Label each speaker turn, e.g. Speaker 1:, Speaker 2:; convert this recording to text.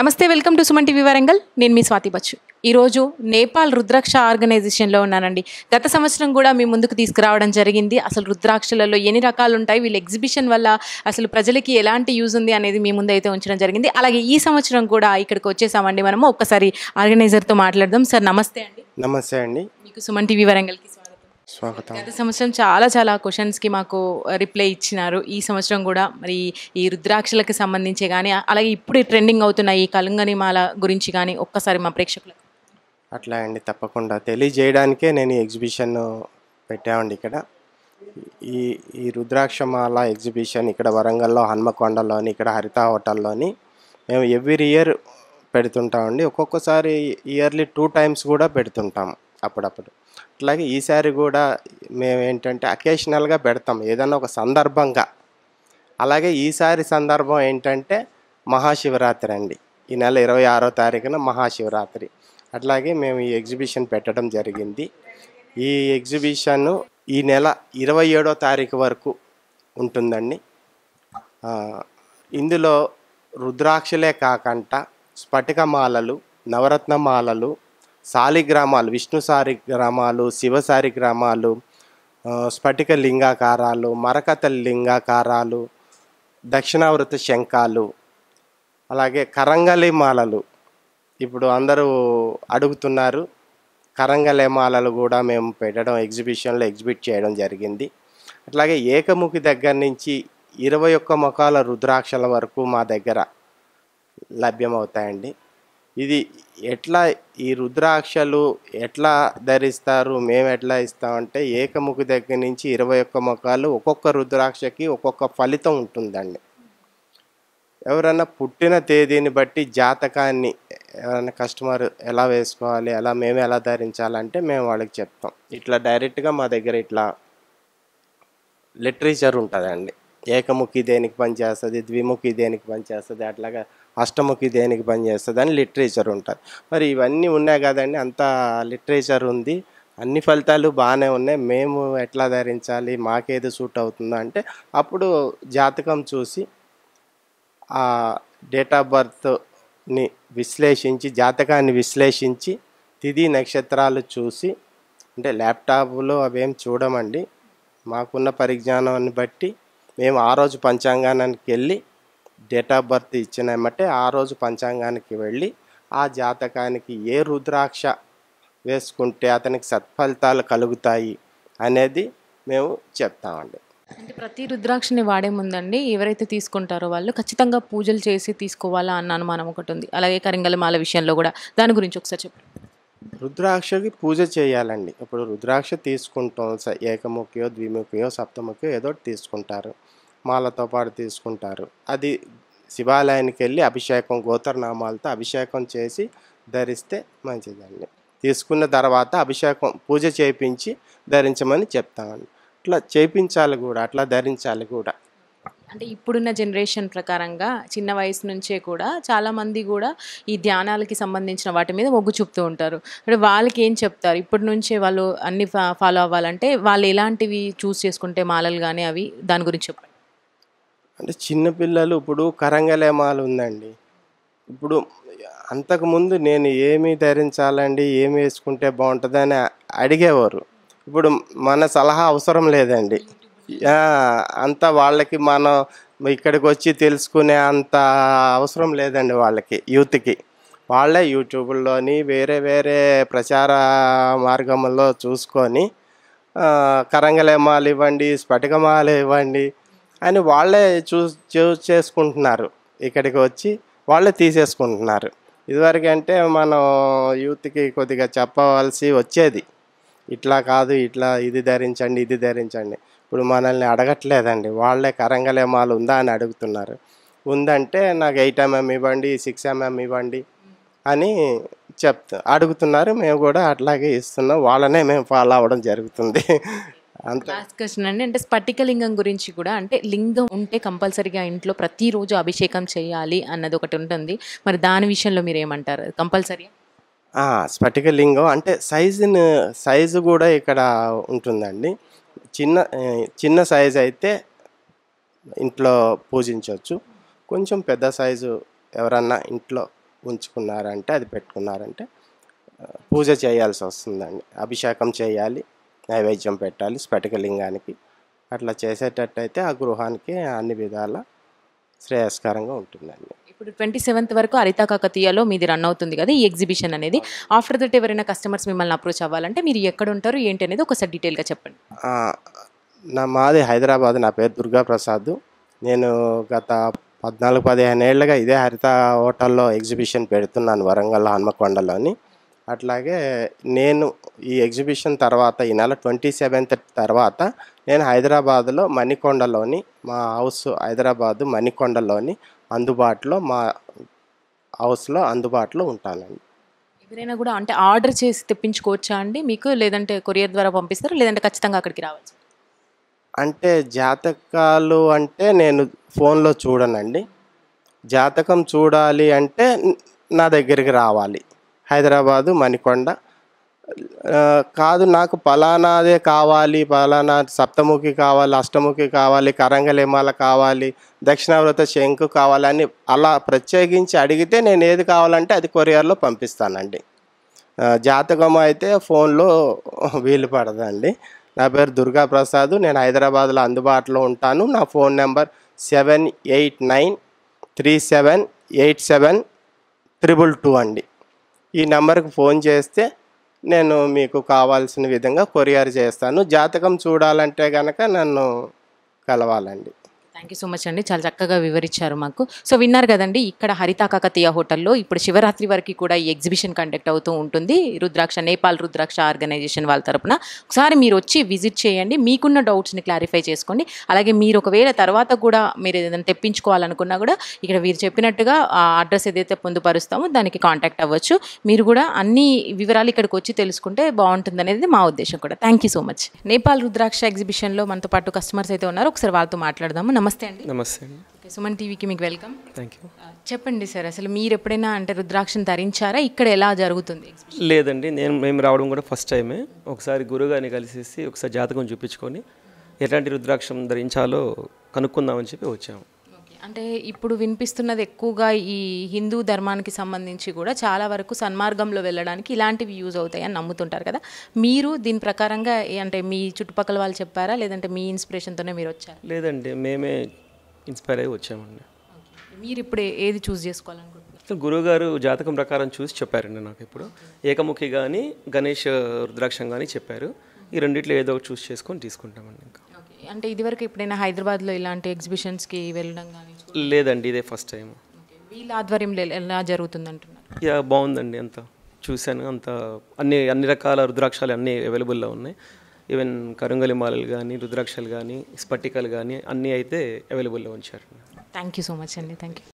Speaker 1: నమస్తే, welcome to Suman TV Warangal. నేను మీ స్వాతి బచ్చు. ఈరోజు నేపాల్ రుద్రాక్ష ఆర్గనైజేషన్లో ఉన్నానండి. గత సంవత్సరం కూడా మీ ముందుకు తీసుకురావడం జరిగింది. అసలు రుద్రాక్షలలో ఎన్ని రకాలు ఉంటాయి, వీళ్ళ ఎగ్జిబిషన్ వల్ల అసలు ప్రజలకి ఎలాంటి యూజ్ ఉంది అనేది మీ ముందు అయితే ఉంచడం జరిగింది. అలాగే ఈ సంవత్సరం కూడా ఇక్కడికి వచ్చేసామండి. మనము ఒక్కసారి ఆర్గనైజర్తో మాట్లాడదాం. సార్ నమస్తే అండి.
Speaker 2: నమస్తే అండి.
Speaker 1: మీకు సుమన్ టీవీ వరంగల్కి
Speaker 2: స్వాగతం.
Speaker 1: గత సంవత్సరం చాలా క్వశ్చన్స్కి మాకు రిప్లై ఇచ్చినారు. ఈ సంవత్సరం కూడా మరి ఈ రుద్రాక్షలకు సంబంధించి కానీ, అలాగే ఇప్పుడు ట్రెండింగ్ అవుతున్న ఈ కలుంగని మాల గురించి కానీ ఒక్కసారి మా ప్రేక్షకులకు.
Speaker 2: అట్లా అండి, తప్పకుండా తెలియజేయడానికే నేను ఈ ఎగ్జిబిషన్ పెట్టామండి. ఇక్కడ ఈ ఈ రుద్రాక్షమాల ఎగ్జిబిషన్ ఇక్కడ వరంగల్లో హన్మకొండలోని ఇక్కడ హరిత హోటల్లోని మేము ఎవ్రీ ఇయర్ పెడుతుంటామండి. ఒక్కొక్కసారి ఇయర్లీ 2 times కూడా పెడుతుంటాము అప్పుడప్పుడు. అట్లాగే ఈసారి కూడా మేము ఏంటంటే అకేషనల్గా పెడతాం ఏదన్నా ఒక సందర్భంగా. అలాగే ఈసారి సందర్భం ఏంటంటే మహాశివరాత్రి అండి. ఈ నెల 26వ తారీఖున మహాశివరాత్రి. అట్లాగే మేము ఈ ఎగ్జిబిషన్ పెట్టడం జరిగింది. ఈ ఎగ్జిబిషన్ ఈ నెల 27వ తారీఖు వరకు ఉంటుందండి. ఇందులో రుద్రాక్షలే కాకుండా స్ఫటికమాలలు, నవరత్నమాలలు, శాలిగ్రామాలు, విష్ణు శాలిగ్రామాలు, శివ శాలిగ్రామాలు, స్ఫటిక లింగాకారాలు, మరకత లింగాకారాలు, దక్షిణావృత శంఖాలు, అలాగే కరంగలి మాలలు. ఇప్పుడు అందరూ అడుగుతున్నారు. కరంగలి మాలలు కూడా మేము పెట్టడం ఎగ్జిబిషన్లో ఎగ్జిబిట్ చేయడం జరిగింది. అట్లాగే ఏకముఖి దగ్గర నుంచి 21 ముఖాల రుద్రాక్షల వరకు మా దగ్గర లభ్యమవుతాయండి. ఇది ఎట్లా, ఈ రుద్రాక్షలు ఎట్లా ధరిస్తారు, మేము ఎట్లా ఇస్తామంటే ఏకముఖి దగ్గర నుంచి 21 ముఖాలు, ఒక్కొక్క రుద్రాక్షకి ఒక్కొక్క ఫలితం ఉంటుందండి. ఎవరైనా పుట్టిన తేదీని బట్టి జాతకాన్ని ఎవరైనా కస్టమర్ ఎలా వేసుకోవాలి, మేము ఎలా ధరించాలంటే మేము వాళ్ళకి చెప్తాం. ఇట్లా డైరెక్ట్గా మా దగ్గర ఇట్లా లిటరేచర్ ఉంటుందండి. ఏకముఖి దేనికి పనిచేస్తుంది, ద్విముఖి దేనికి పనిచేస్తుంది, అట్లాగా అష్టముఖి దేనికి పనిచేస్తుంది అని లిటరేచర్ ఉంటుంది. మరి ఇవన్నీ ఉన్నాయి కదండి, అంత లిటరేచర్ ఉంది, అన్ని ఫలితాలు బాగానే ఉన్నాయి. మేము ఎట్లా ధరించాలి, మాకేది సూట్ అవుతుందో అంటే అప్పుడు జాతకం చూసి ఆ డేట్ ఆఫ్ బర్త్ని విశ్లేషించి, జాతకాన్ని విశ్లేషించి, తిథి నక్షత్రాలు చూసి, అంటే ల్యాప్టాప్లో అవేం చూడమండి, మాకున్న పరిజ్ఞానాన్ని బట్టి మేము ఆ రోజు పంచాంగానికి వెళ్ళి డేట్ ఆఫ్ బర్త్ ఇచ్చినామంటే ఆ రోజు పంచాంగానికి వెళ్ళి ఆ జాతకానికి ఏ రుద్రాక్ష వేసుకుంటే అతనికి సత్ఫలితాలు కలుగుతాయి అనేది మేము చెప్తామండి.
Speaker 1: అంటే ప్రతి రుద్రాక్షని వాడే ముందండి ఎవరైతే తీసుకుంటారో వాళ్ళు ఖచ్చితంగా పూజలు చేసి తీసుకోవాలా అన్న అనుమానం ఒకటి ఉంది. అలాగే కరింగల మాల విషయంలో కూడా దాని గురించి ఒకసారి చెప్పండి.
Speaker 2: రుద్రాక్షకి పూజ చేయాలండి. ఇప్పుడు రుద్రాక్ష తీసుకుంటాం, ఏకముఖియో ద్విముఖియో సప్తముఖియో ఏదో తీసుకుంటారు, మాలతో పాటు తీసుకుంటారు. అది శివాలయానికి వెళ్ళి అభిషేకం, గోత్రనామాలతో అభిషేకం చేసి ధరిస్తే మంచిదండి. తీసుకున్న తర్వాత అభిషేకం పూజ చేయించి ధరించమని చెప్తామండి. అట్లా చేయించాలి కూడా, అట్లా ధరించాలి కూడా.
Speaker 1: అంటే ఇప్పుడున్న జనరేషన్ ప్రకారంగా చిన్న వయసు నుంచే కూడా చాలామంది కూడా ఈ ధ్యానాలకి సంబంధించిన వాటి మీద మొగ్గు చూపుతూ ఉంటారు. అంటే వాళ్ళకి ఏం చెప్తారు, ఇప్పటి నుంచే వాళ్ళు అన్ని ఫాలో అవ్వాలంటే వాళ్ళు ఎలాంటివి చూస్ చేసుకుంటే మాలలు కానీ అవి, దాని గురించి చెప్పండి.
Speaker 2: అంటే చిన్నపిల్లలు ఇప్పుడు కరంగలి మాల ఉందండి. ఇప్పుడు అంతకుముందు నేను ఏమి ధరించాలండి, ఏమి వేసుకుంటే బాగుంటుందని అడిగేవారు. ఇప్పుడు మన సలహా అవసరం లేదండి. అంతా వాళ్ళకి మనం ఇక్కడికి వచ్చి తెలుసుకునే అంత అవసరం లేదండి వాళ్ళకి, యూత్కి. వాళ్ళే యూట్యూబ్లోని వేరే ప్రచార మార్గంలో చూసుకొని కరంగలేమాలు ఇవ్వండి, స్ఫటికమాలు ఇవ్వండి అని వాళ్ళే చూస్ చేసుకుంటున్నారు. ఇక్కడికి వచ్చి వాళ్ళే తీసేసుకుంటున్నారు. ఇదివరకు అంటే మనం యూత్కి కొద్దిగా చెప్పవలసి వచ్చేది, ఇట్లా కాదు, ఇట్లా ఇది ధరించండి, ఇది ధరించండి. ఇప్పుడు మనల్ని అడగట్లేదండి, వాళ్ళే కరంగలేమాలు ఉందా అని అడుగుతున్నారు. ఉందంటే నాకు 8mm ఇవ్వండి, 6mm ఇవ్వండి అని అడుగుతున్నారు. మేము కూడా అట్లాగే ఇస్తున్నాం, వాళ్ళనే మేము ఫాలో అవ్వడం జరుగుతుంది. అంత
Speaker 1: లాస్ట్ క్వశ్చన్ అండి, అంటే స్ఫటికలింగం గురించి కూడా, అంటే లింగం ఉంటే కంపల్సరీగా ఇంట్లో ప్రతిరోజు అభిషేకం చేయాలి అన్నది ఒకటి ఉంటుంది. మరి దాని విషయంలో మీరు ఏమంటారు, కంపల్సరీ?
Speaker 2: స్ఫటికలింగం అంటే సైజు కూడా ఇక్కడ ఉంటుందండి. చిన్న సైజు అయితే ఇంట్లో పూజించవచ్చు. కొంచెం పెద్ద సైజు ఎవరన్నా ఇంట్లో ఉంచుకున్నారంటే, అది పెట్టుకున్నారంటే పూజ చేయాల్సి వస్తుందండి. అభిషేకం చేయాలి, నైవేద్యం పెట్టాలి స్ఫటికలింగానికి. అట్లా చేసేటట్టయితే ఆ గృహానికి అన్ని విధాల శ్రేయస్కరంగా ఉంటుందండి.
Speaker 1: ఇప్పుడు 27th వరకు హరిత కాకతీయలో మీది రన్ అవుతుంది కదా ఈ ఎగ్జిబిషన్ అనేది. ఆఫ్టర్ దట్ ఎవరైనా కస్టమర్స్ మిమ్మల్ని అప్రోచ్ అవ్వాలంటే మీరు ఎక్కడ ఉంటారు ఏంటి అనేది ఒకసారి డీటెయిల్గా చెప్పండి.
Speaker 2: మాది హైదరాబాద్. నా పేరు దుర్గా ప్రసాద్. నేను గత 14-15 ఏళ్ళుగా ఇదే హరిత హోటల్లో ఎగ్జిబిషన్ పెడుతున్నాను వరంగల్ హన్మకొండలోని. అట్లాగే నేను ఈ ఎగ్జిబిషన్ తర్వాత ఈ నెల 27th తర్వాత నేను హైదరాబాద్లో మణికొండలోని మా హౌస్ హైదరాబాదు మణికొండలోని అందుబాటులో మా హౌస్లో అందుబాటులో ఉంటానండి.
Speaker 1: ఎవరైనా కూడా అంటే ఆర్డర్ చేసి తెప్పించుకోవచ్చా అండి మీకు, లేదంటే కొరియర్ ద్వారా పంపిస్తారా, లేదంటే ఖచ్చితంగా అక్కడికి రావచ్చు?
Speaker 2: అంటే జాతకాలు అంటే నేను ఫోన్లో చూడనండి. జాతకం చూడాలి అంటే నా దగ్గరికి రావాలి. హైదరాబాదు మణికొండ. కాదు నాకు పలానాదే కావాలి, పలానా సప్తముఖి కావాలి, అష్టముఖి కావాలి, కరంగలిమాల కావాలి, దక్షిణావృత శంకు కావాలని అలా ప్రత్యేకించి అడిగితే నేను ఏది కావాలంటే అది కొరియర్లో పంపిస్తానండి. జాతకం అయితే ఫోన్లో వీలు పడదండి. నా పేరు దుర్గా ప్రసాద్. నేను హైదరాబాద్లో అందుబాటులో ఉంటాను. నా ఫోన్ నెంబర్ 7893787222 అండి. ఈ నెంబర్కి ఫోన్ చేస్తే నేను మీకు కావాల్సిన విధంగా కొరియర్ చేస్తాను. జాతకం చూడాలంటే కనుక నన్ను కలవాలండి.
Speaker 1: థ్యాంక్ యూ సో మచ్ అండి, చాలా చక్కగా వివరించారు మాకు. సో విన్నారు కదండి, ఇక్కడ హరిత కాకతీయ హోటల్లో ఇప్పుడు శివరాత్రి వరకు కూడా ఈ ఎగ్జిబిషన్ కండక్ట్ అవుతూ ఉంటుంది. రుద్రాక్ష నేపాల్ రుద్రాక్ష ఆర్గనైజేషన్ వాళ్ళ తరపున ఒకసారి మీరు వచ్చి విజిట్ చేయండి, మీకున్న డౌట్స్ని క్లారిఫై చేసుకోండి. అలాగే మీరు ఒకవేళ తర్వాత కూడా మీరు ఏదైనా తెప్పించుకోవాలనుకున్నా కూడా ఇక్కడ వీరు చెప్పినట్టుగా ఆ అడ్రస్ ఏదైతే పొందుపరుస్తామో దానికి కాంటాక్ట్ అవ్వచ్చు. మీరు కూడా అన్ని వివరాలు ఇక్కడికి వచ్చి తెలుసుకుంటే బాగుంటుంది అనేది మా ఉద్దేశం కూడా. Thank you so much. Nepal rudraksha ఎగ్జిబిషన్లో మనతో పాటు కస్టమర్స్ అయితే ఉన్నారు, ఒకసారి వాళ్ళతో మాట్లాడదాము. నమస్తే అండి.
Speaker 3: నమస్తే అండి.
Speaker 1: ఓకే, సుమన్ టీవీకి మీకు వెల్కమ్.
Speaker 3: Thank you.
Speaker 1: చెప్పండి సార్, అసలు మీరు ఎప్పుడైనా అంటే రుద్రాక్షను ధరించారా? ఇక్కడ ఎలా జరుగుతుంది?
Speaker 3: లేదండి, మేము రావడం కూడా ఫస్ట్ టైమే. ఒకసారి గురుగారిని కలిసేసి ఒకసారి జాతకం చూపించుకొని ఎలాంటి రుద్రాక్షం ధరించాలో కనుక్కుందామని చెప్పి వచ్చాము.
Speaker 1: అంటే ఇప్పుడు వినిపిస్తున్నది ఎక్కువగా ఈ హిందూ ధర్మానికి సంబంధించి కూడా చాలా వరకు సన్మార్గంలో వెళ్ళడానికి ఇలాంటివి యూజ్ అవుతాయి అని నమ్ముతుంటారు కదా. మీరు దీని ప్రకారంగా అంటే మీ చుట్టుపక్కల వాళ్ళు చెప్పారా, లేదంటే మీ ఇన్స్పిరేషన్తోనే మీరు వచ్చారా?
Speaker 3: లేదండి, మేమే ఇన్స్పైర్ అయ్యి వచ్చామండి.
Speaker 1: మీరు ఇప్పుడు ఏది చూస్ చేసుకోవాలనుకుంటున్నారు?
Speaker 3: గురువుగారు జాతకం ప్రకారం చూసి చెప్పారండి నాకు. ఇప్పుడు ఏకముఖి కానీ గణేష్ రుద్రాక్షం కానీ చెప్పారు. ఈ రెండిట్లో ఏదో ఒకటి చూస్ చేసుకొని తీసుకుంటామండి. ఇంకా
Speaker 1: అంటే ఇదివరకు ఎప్పుడైనా హైదరాబాద్లో ఇలాంటి ఎగ్జిబిషన్స్కి వెళ్ళడం కానీ?
Speaker 3: లేదండి, ఇదే ఫస్ట్ టైం.
Speaker 1: వీళ్ళ ఆధ్వర్యంలో ఎలా జరుగుతుంది అంటున్నారు?
Speaker 3: యా, బాగుందండి. అంత చూశాను, అంత అన్ని రకాల రుద్రాక్షాలు అన్నీ అవైలబుల్లో ఉన్నాయి. ఈవెన్ కరుంగలి మాలలు కానీ రుద్రాక్షలు కానీ స్ఫటికలు కానీ అన్నీ అయితే అవైలబుల్లో ఉంచారు.
Speaker 1: థ్యాంక్ యూ సో మచ్ అండి. Thank you.